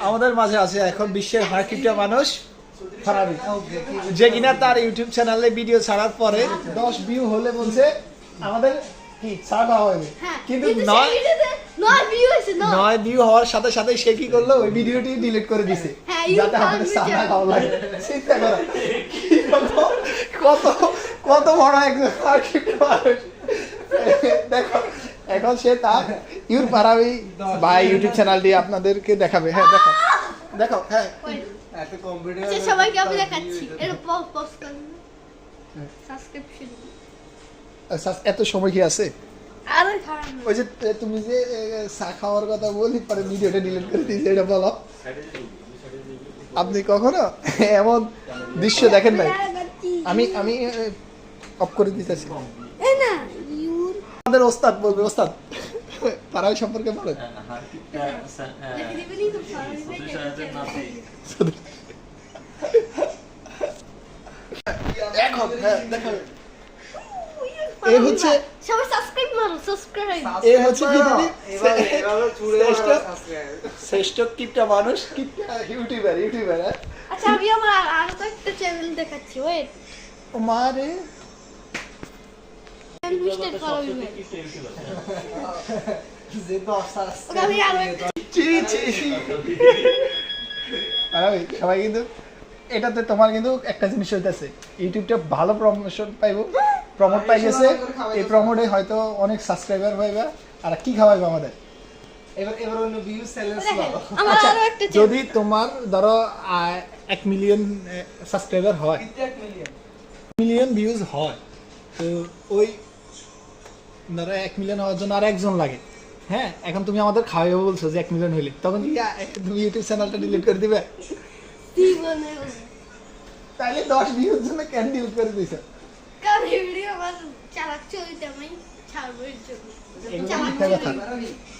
আমাদের মাঝে আছে এখন বিশ্বের হার্কিটা মানুষ ফারাবি, যে কিনা তার ইউটিউব চ্যানেলে ভিডিও ছাড়ার পরে 10 ভিউ হলে বলছে আমাদের কি চা খাওয়া হবে, কিন্তু 9 ভিউ হওয়ার সাথে সাথে সে কি করলো, ওই ভিডিওটি ডিলিট করে দিছে যাতে আমাদের চা না খাওয়া লাগে। চিন্তা করো কত কত বড় একজন হার্কিটা মানুষ। দেখো এখন সে তার ইউর ফারাবি ভাই ইউটিউব চ্যানেলটি আপনাদেরকে দেখাবে। হ্যাঁ দেখো দেখো, হ্যাঁ এত কম্পিউটার সবাইকে আমি দেখাচ্ছি, এর পোস্ট করুন, সাবস্ক্রিপশন। এত সময় কি আছে? আরে খারাপ ওই যে তুমি যে চা খাওয়ার কথা বলি পরে ভিডিওটা ডিলিট করে দিয়েছে, এটা বলো। আপনি কখনো এমন দৃশ্য দেখেন নাই? আমি আমি অফ করে দিতেছি। এই না ইউর আমাদের ওস্তাদ বলবে, ওস্তাদ ফারাবি সম্পর্কে বলেন। দেখে দিবেনই তো সবাই। এখন হ্যাঁ দেখো, এই হচ্ছে সবাই সাবস্ক্রাইব মারো, সাবস্ক্রাইব। এই হচ্ছে পৃথিবীর এভাবে চুড়ে শ্রেষ্ঠ কিপটা মানুষ, কিপটা ইউটিউবার। হ্যাঁ আচ্ছা আমি আমার আরো তো একটা চ্যানেল দেখাচ্ছি, ওয়েট। ও মারে মিস্টার ফারাবি ভাই। যে 10 ওকে আমি আরো একটা চি চি। ফারাবি সবাই কিন্তু এটাতে তোমার কিন্তু একটা জিনিস হইতাছে, ইউটিউবটা ভালো প্রমোশন পাইবো, প্রমোট পাই গেছে। এই প্রমোটে হয়তো অনেক সাবস্ক্রাইবার পাইবা। আর কি খাওয়াইবো আমাদের? এবার অন্য ভিউ চ্যালেঞ্জ দেখেন, দাও। আমার আচ্ছা আরো একটা যদি তোমার ধরো 1 মিলিয়ন সাবস্ক্রাইবার হয়, 1 মিলিয়ন মিলিয়ন ভিউজ হয়, তো ওই ধরো 1 মিলিয়ন হওয়ার জন্য আর একজন লাগে। হ্যাঁ এখন তুমি আমাদের খাওয়াইবো বলছো যে 1 মিলিয়ন হইলে, তখন কি তুমি ইউটিউব চ্যানেলটা ডিলিট করে দিবে? জীবনে তাইলে 10 ভিউর জন্য কেন ডিলিট করে দিছো? কারণ ভিডিও আমার চালাচ্ছি, ওইটা আমি ছাড়বো এর জন্য। এগুলো চালাচ্ছি মিথ্যা কথা। ফারাবি